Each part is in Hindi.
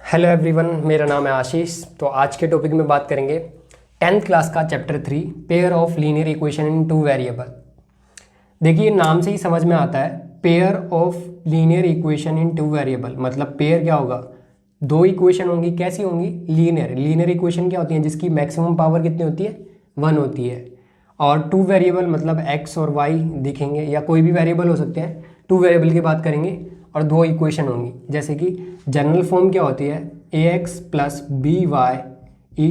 हेलो एवरीवन, मेरा नाम है आशीष। तो आज के टॉपिक में बात करेंगे 10th क्लास का chapter 3 pair of linear equation in two variable. देखिए नाम से ही समझ में आता है pair of linear equation in two variable, मतलब पेयर क्या होगा, दो इक्वेशन होंगी। कैसी होंगी? लीनियर इक्वेशन क्या होती है जिसकी मैक्सिमम पावर कितनी होती है? 1 होती है। और टू वेरिएबल मतलब x और y दिखेंगे या कोई भी वेरिएबल हो सकते हैं। टू वेरिएबल की बात करेंगे और दो इक्वेशन होंगी, जैसे कि जनरल फॉर्म क्या होती है ax प्लस बी वाई ई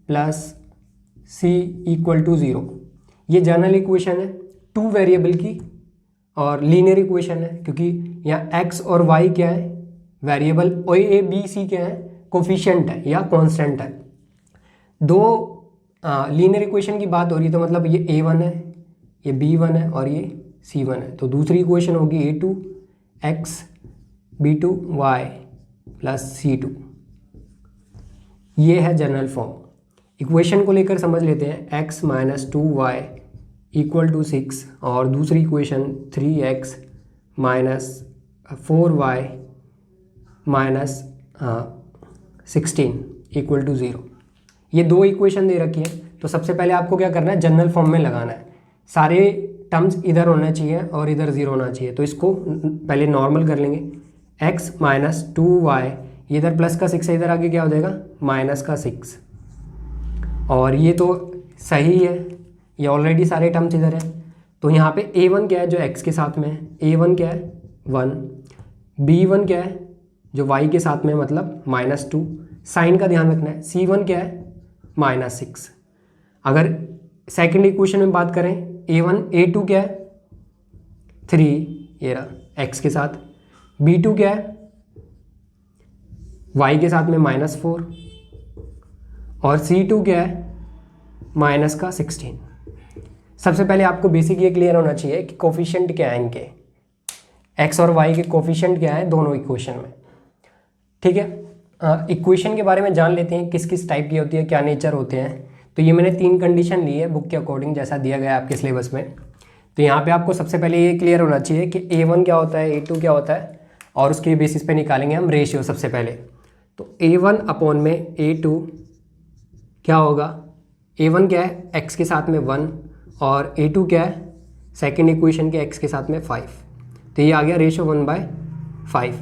प्लस सी इक्वल टू 0। ये जनरल इक्वेशन है टू वेरिएबल की और लीनियर इक्वेशन है, क्योंकि यहाँ x और y क्या है? वेरिएबल। और ए बी सी क्या है? कोफिशिएंट है या कांस्टेंट है। दो लीनियर इक्वेशन की बात हो रही है तो मतलब ये a1 है, ये b1 है और ये c1 है। तो दूसरी इक्वेशन होगी a2 x b2 y plus c2। ये है जनरल फॉर्म। इक्वेशन को लेकर समझ लेते हैं x minus 2y equal to 6 और दूसरी equation 3x minus 4y minus 16 equal to 0। ये दो इक्वेशन दे रखी है। तो सबसे पहले आपको क्या करना है? जनरल फॉर्म में लगाना है। सारे टर्म्स इधर होना चाहिए और इधर 0 होना चाहिए। तो इसको पहले नॉर्मल कर लेंगे। x माइनस 2y, इधर प्लस का 6 है, इधर आगे क्या हो जाएगा? माइनस का 6। और ये तो सही है, ये ऑलरेडी सारे टर्म्स इधर है। तो यहाँ पे a1 क्या है जो x के साथ में है? a1 क्या है? 1। b1 क्या है जो y के साथ में है, मतलब -2। साइन का ध्यान रखना है। c1 क्या है? -6। अगर सेकंड इक्वेशन में बात करें a1 a2 क्या है? 3, ये रहा x के साथ। b2 क्या है? y के साथ में -4 और c2 क्या है? माइनस का 16। सबसे पहले आपको बेसिक ये क्लियर होना चाहिए कि कोफिशिएंट क्या है इनके, x और y के कोफिशिएंट क्या है दोनों इक्वेशन में। ठीक है, इक्वेशन के बारे में जान लेते हैं, किस किस टाइप की होती है, क्या नेचर होते हैं। तो ये मैंने 3 कंडीशन ली है बुक के अकॉर्डिंग, जैसा दिया गया है आपके सिलेबस में। तो यहाँ पे आपको सबसे पहले ये क्लियर होना चाहिए कि a1 क्या होता है, a2 क्या होता है, और उसके बेसिस पे निकालेंगे हम रेशियो सबसे पहले। तो a1 अपॉन में a2 क्या होगा? a1 क्या है? x के साथ में 1 और a2 क्या है? सेकेंड इक्वेशन के x के साथ में 5। तो ये आ गया रेशियो 1/5।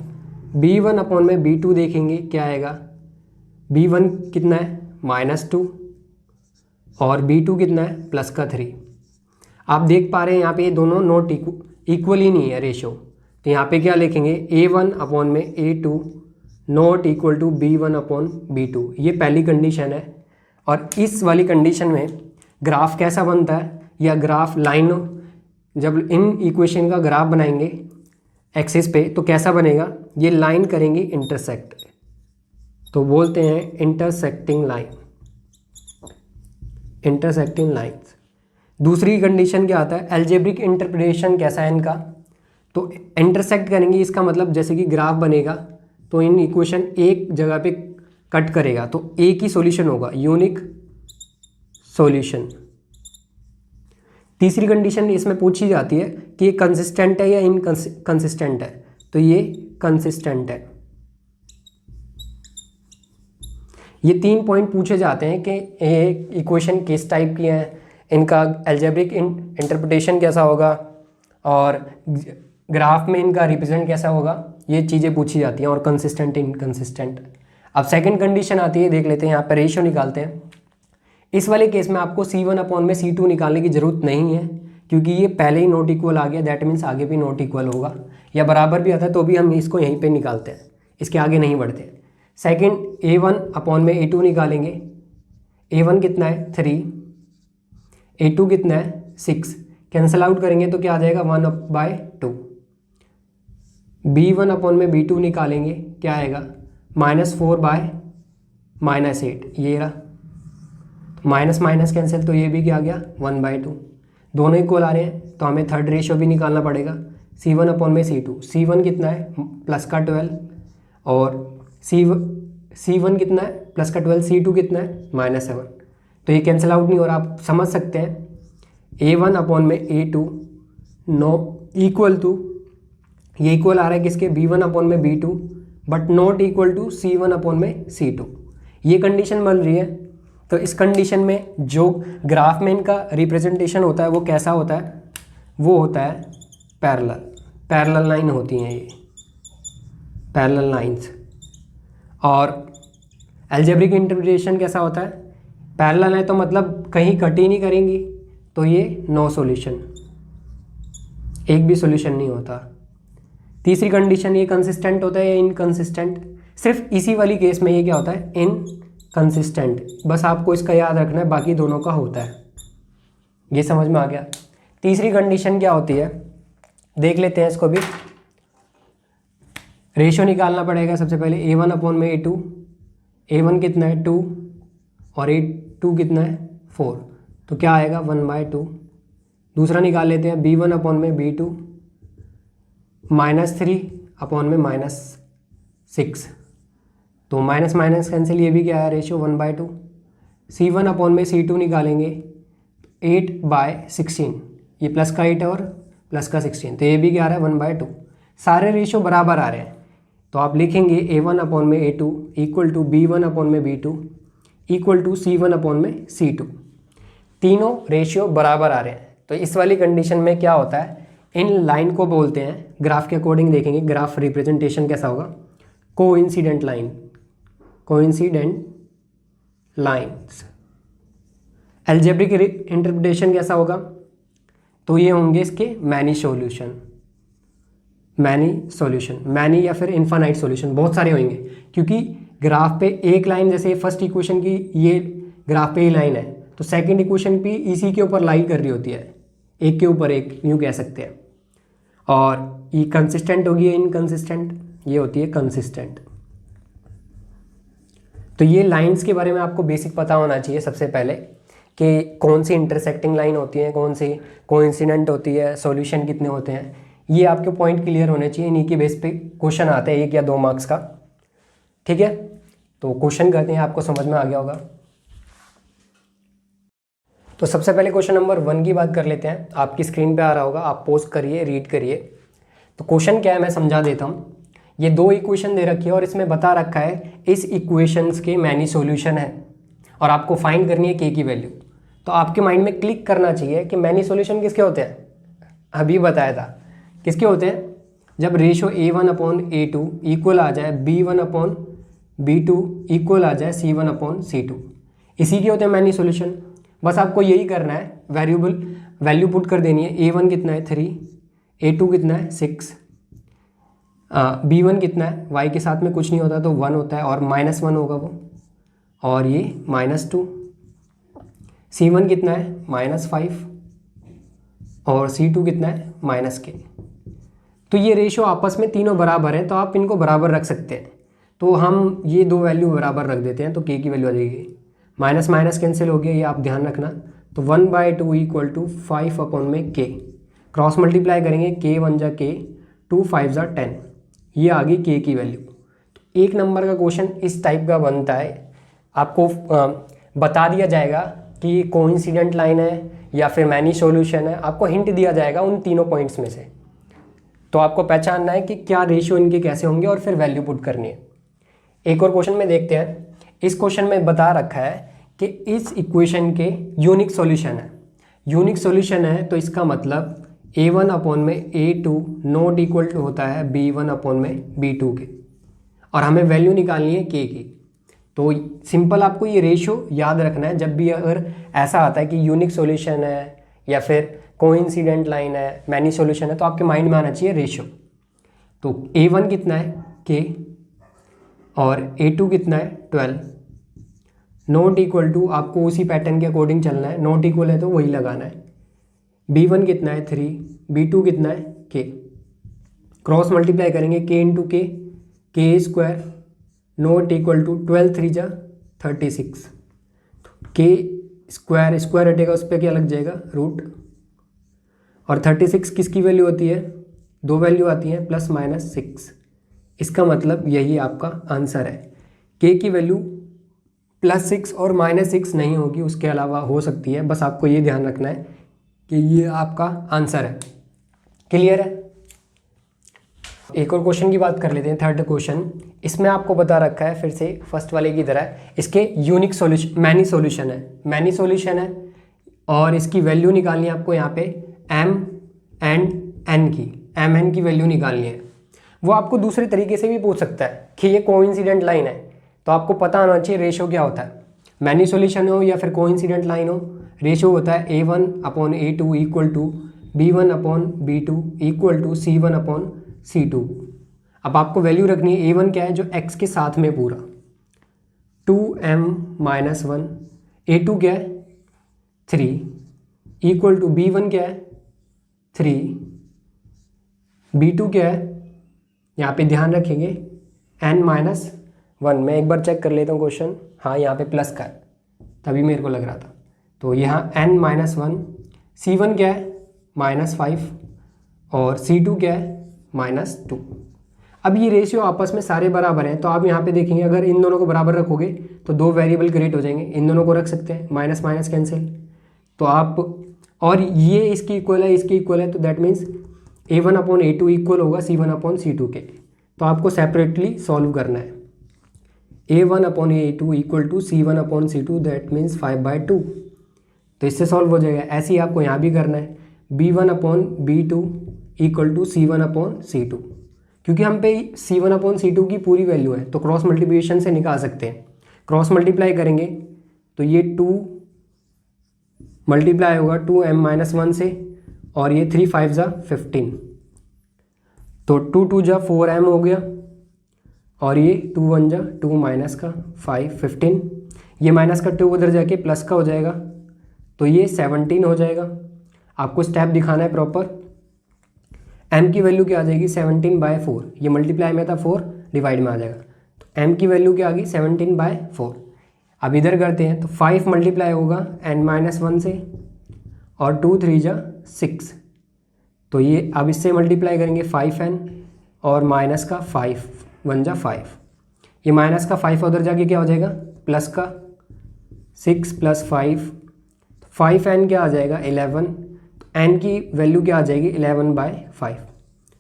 b1 अपॉन में b2 देखेंगे क्या आएगा? b1 कितना है? -2 और b2 कितना है? प्लस का 3। आप देख पा रहे हैं यहाँ पे ये दोनों नॉट इक्वल ही नहीं है रेशियो। तो यहाँ पे क्या लिखेंगे? a1 अपॉन में a2 not equal to b1 upon b2। ये पहली कंडीशन है। और इस वाली कंडीशन में ग्राफ कैसा बनता है, या ग्राफ लाइन, जब इन इक्वेशन का ग्राफ बनाएंगे एक्सिस पे तो कैसा बनेगा? ये लाइन करेंगे इंटरसेक्ट, तो बोलते हैं इंटरसेक्टिंग लाइन, इंटरसेक्टिंग लाइन्स। दूसरी कंडीशन क्या आता है? अलजेब्रिक इंटरप्रिटेशन कैसा है इनका? तो इंटरसेक्ट करेंगे, इसका मतलब जैसे कि ग्राफ बनेगा तो इन इक्वेशन एक जगह पे कट करेगा तो एक ही सॉल्यूशन होगा, यूनिक सॉल्यूशन। तीसरी कंडीशन इसमें पूछी जाती है कि ये कंसिस्टेंट है या इनकंसिस्टेंट है। तो ये कंसिस्टेंट है। ये 3 पॉइंट पूछे जाते हैं कि ये इक्वेशन किस टाइप की है, इनका अलजेब्रिक इंटरप्रिटेशन कैसा होगा और ग्राफ में इनका रिप्रेजेंट कैसा होगा। ये चीज़ें पूछी जाती हैं, और कंसिस्टेंट इनकंसिस्टेंट। अब सेकंड कंडीशन आती है, देख लेते हैं। यहाँ पर रेशियो निकालते हैं। इस वाले केस में आपको c1 अपॉन में c2 निकालने की ज़रूरत नहीं है, क्योंकि ये पहले ही नॉट इक्वल आ गया। दैट मीन्स आगे भी नॉट इक्वल होगा, या बराबर भी आता है तो भी हम इसको यहीं पे निकालते हैं, इसके आगे नहीं बढ़ते। सेकंड a1 अपॉन में a2 निकालेंगे। a1 कितना है? 3। a2 कितना है? 6। कैंसिल आउट करेंगे तो क्या आ जाएगा? 1/2। b1 अपॉन में b2 निकालेंगे, क्या आएगा? -4/-8। ये रहा, माइनस माइनस कैंसिल, तो ये भी क्या आ गया? 1/2। दोनों इक्वल आ रहे हैं तो हमें थर्ड रेशियो भी निकालना पड़ेगा। c1 अपॉन में c2। c1 कितना है? प्लस का 12 और c1 कितना है? प्लस का 12। c2 कितना है? -7। तो ये कैंसिल आउट नहीं हो रहा। आप समझ सकते हैं a1 अपॉन में a2 नो इक्वल टू, ये इक्वल आ रहा है किसके? b1 अपॉन में b2 but not equal to C1 upon में C2। ये कंडीशन बन रही है। तो इस कंडीशन में जो ग्राफ में इनका रिप्रेजेंटेशन होता है वो कैसा होता है, वो होता है पैरेलल लाइन होती हैं ये पैरेलल लाइंस। और अलजेब्रिक इंटरप्रिटेशन कैसा होता है, पैरेलल है तो मतलब कहीं कट ही नहीं करेंगी, तो ये नो सॉल्यूशन, एक भी सॉल्यूशन नहीं होता। तीसरी कंडीशन, ये कंसिस्टेंट होता है या इनकंसिस्टेंट। सिर्फ इसी वाली केस में ये क्या होता है, इनकंसिस्टेंट। बस आपको इसका याद रखना है, बाकी दोनों का होता है। ये समझ में आ गया। तीसरी कंडीशन क्या होती है, देख लेते हैं इसको भी। रेशियो निकालना पड़ेगा सबसे पहले, A1 अपॉन में A2। A1 कितना है 2 और A2 कितना है 4, तो क्या आएगा 1/2। दूसरा निकाल लेते हैं B1 अपॉन में B2 -3 अपॉन में -6, तो माइनस माइनस कैंसिल, ये भी क्या है रेशियो 1/2। C1 अपॉन में C2 निकालेंगे 8/16, ये प्लस का 8 और प्लस का 16, तो ये भी क्या आ रहा है 1/2। सारे रेशियो बराबर आ रहे हैं, तो आप लिखेंगे A1 अपॉन में A2 equal to B1 upon में B2 equal to C1 upon में C2। तीनों रेशियो बराबर आ रहे हैं। तो इस वाली कंडीशन में क्या होता है, इन लाइन को बोलते हैं, ग्राफ के अकॉर्डिंग देखेंगे ग्राफ रिप्रेजेंटेशन कैसा होगा, coincident line, coincident lines. Algebraic interpretation कैसा होगा, तो ये होंगे इसके मैनी सॉल्यूशन, मैनी या फिर इन्फानाइट सॉल्यूशन, बहुत सारे होंगे, क्योंकि ग्राफ पे एक लाइन, जैसे फर्स्ट इक्वेशन की ये ग्राफ पे ही लाइन है, तो सेकंड इक्वेशन भी इसी के ऊपर लाई कर रही होती है, एक के ऊपर एक, यूँ कह सकते हैं। और ये कंसिस्टेंट होगी, इनकंसिस्टेंट, ये होती है कंसिस्टेंट। तो ये लाइंस के बारे में आपको बेसिक पता होना चाहिए सबसे पहले, कि कौन सी इंटरसेक्टिंग लाइन होती है, कौन सी कोइंसिडेंट होती है, सॉल्यूशन कितने होते हैं, ये आपके पॉइंट क्लियर होने चाहिए। इन्हीं के बेस पे क्वेश्चन आते हैं 1 या 2 मार्क्स का, ठीक है। तो क्वेश्चन करते हैं, आपको समझ में आ गया होगा। तो सबसे पहले क्वेश्चन नंबर 1 की बात कर लेते हैं। आपकी स्क्रीन पे आ रहा होगा, आप पोस्ट करिए, रीड करिए। तो क्वेश्चन क्या है मैं समझा देता हूँ। ये 2 इक्वेशन दे रखी है और इसमें बता रखा है इस इक्वेशंस के मैनी सॉल्यूशन है और आपको फाइंड करनी है के की वैल्यू। तो आपके माइंड में क्लिक करना चाहिए कि मैनी सॉल्यूशन किसके होते हैं, अभी बताया था किसके होते हैं, जब ratio A1 upon A2 equal आ जाए B1 अपॉन B2 इक्वल आ जाए C1 अपॉन C2, इसी के होते हैं मैनी सॉल्यूशन। बस आपको यही करना है, वैल्यू पुट कर देनी है। A1 कितना है 3, A2 कितना है 6, B1 कितना है, y के साथ में कुछ नहीं होता तो 1 होता है और -1 होगा वो, और ये -2। C1 कितना है -5 और C2 कितना है -k। तो ये रेशियो आपस में तीनों बराबर हैं, तो आप इनको बराबर रख सकते हैं। तो हम ये 2 वैल्यू बराबर रख देते हैं, तो k की वैल्यू आ जाएगी, माइनस माइनस कैंसिल हो गया, ये आप ध्यान रखना। तो 1/2 इक्वल टू 5 अपॉन में k, क्रॉस मल्टीप्लाई करेंगे, k 1 जा k, 2 5 जा 10, ये आ गई k की वैल्यू। तो 1 नंबर का क्वेश्चन इस टाइप का बनता है। आपको बता दिया जाएगा कि कोइंसिडेंट लाइन है या फिर मैनी सॉल्यूशन है, आपको हिंट दिया जाएगा उन तीनों पॉइंट्स में से। तो आपको पहचानना है कि क्या रेशियो इनके कैसे होंगे और फिर वैल्यू पुट करनी है। एक और क्वेश्चन में देखते हैं। इस क्वेश्चन में बता रखा है कि इस इक्वेशन के यूनिक सॉल्यूशन है। यूनिक सॉल्यूशन है तो इसका मतलब A1 अपॉन में A2 नॉट इक्वल टू होता है B1 अपॉन में B2 के, और हमें वैल्यू निकालनी है k की। तो सिंपल आपको ये रेशियो याद रखना है। जब भी अगर ऐसा आता है कि यूनिक सॉल्यूशन है या फिर कोइंसिडेंट लाइन है, मैनी सॉल्यूशन है, तो आपके माइंड में आना चाहिए रेशियो। तो A1 कितना है k और A2 कितना है 12, नॉट इक्वल टू, आपको उसी पैटर्न के अकॉर्डिंग चलना है, नॉट इक्वल है तो वही लगाना है। B1 कितना है 3, B2 कितना है k, क्रॉस मल्टीप्लाई करेंगे k into k square not equal to 12 3 जा 36, k स्क्वायर हटेगा, उस पर क्या लग जाएगा रूट, और 36 किसकी वैल्यू होती है, 2 वैल्यू आती है +-6। इसका मतलब यही आपका आंसर है। k की वैल्यू +6 और -6 नहीं होगी, उसके अलावा हो सकती है। बस आपको ये ध्यान रखना है कि ये आपका आंसर है। क्लियर है। एक और क्वेश्चन की बात कर लेते हैं, थर्ड क्वेश्चन। इसमें आपको बता रखा है फिर से फर्स्ट वाले की तरह, इसके यूनिक सॉल्यूशन मैनी सॉल्यूशन है और इसकी वैल्यू निकालनी है आपको यहाँ पे m एंड n की वैल्यू निकालनी है। वो आपको दूसरे तरीके से भी पूछ सकता है कि ये कोइंसिडेंट लाइन है, तो आपको पता होना चाहिए रेशियो क्या होता है। मैनी सॉल्यूशन हो या फिर कोइंसिडेंट लाइन हो, रेशियो होता है A1/A2 equal to B1/B2 equal to C1/C2। अब आपको वैल्यू रखनी है, A1 क्या है, जो x के साथ में पूरा 2m-1, A2 क्या है 3 इक्वल टू B1 क्या है 3, B2 क्या है, यहाँ पे ध्यान रखेंगे n-1। मैं एक बार चेक कर लेता हूँ क्वेश्चन, हाँ यहाँ पे प्लस का है, तभी मेरे को लग रहा था। तो यहाँ n-1, C1 क्या है -5 और C2 क्या है -2। अब ये रेशियो आपस में सारे बराबर हैं, तो आप यहाँ पे देखेंगे अगर इन दोनों को बराबर रखोगे तो दो वेरिएबल क्रिएट हो जाएंगे, इन दोनों को रख सकते हैं, माइनस माइनस कैंसिल। तो आप, और ये इसकी इक्वल है, इसकी इक्वल है, तो दैट मीन्स A1/A2 इक्वल होगा C1/C2 के। तो आपको सेपरेटली सॉल्व करना है। A1/A2 equal to C1/C2 that means 5/2, तो इससे सॉल्व हो जाएगा। ऐसे ही आपको यहाँ भी करना है B1/B2 इक्वल टू C1/C2, क्योंकि हम पे C1/C2 की पूरी वैल्यू है, तो क्रॉस मल्टीप्लिकेशन से निकाल सकते हैं। क्रॉस मल्टीप्लाई करेंगे तो ये 2 मल्टीप्लाई होगा 2m-1 से, और ये 3 5 जा 15, तो 2 2 जा 4m हो गया, और ये 2 1 जा 2 माइनस का 5 15, ये माइनस का 2 उधर जाके प्लस का हो जाएगा, तो ये 17 हो जाएगा। आपको स्टेप दिखाना है प्रॉपर। m की वैल्यू क्या आ जाएगी 17/4, ये मल्टीप्लाई में था 4 डिवाइड में आ जाएगा, तो m की वैल्यू क्या आ गई 17/4। अब इधर करते हैं तो 5 मल्टीप्लाई होगा n-1 से, और 2 3 जा 6, तो ये अब इससे मल्टीप्लाई करेंगे 5n और माइनस का 5 1 जा 5, ये माइनस का 5 उधर जाके क्या हो जाएगा प्लस का 6 + 5, 5n क्या आ जाएगा 11, तो n की वैल्यू क्या आ जाएगी 11/5।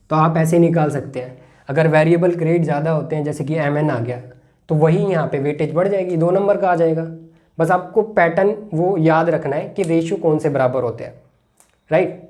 तो आप ऐसे निकाल सकते हैं। अगर वेरिएबल क्रिएट ज़्यादा होते हैं जैसे कि mn आ गया, तो वही यहाँ पे वेटेज बढ़ जाएगी, 2 नंबर का आ जाएगा। बस आपको पैटर्न वो याद रखना है कि रेशियो कौन से बराबर होते हैं, राइट।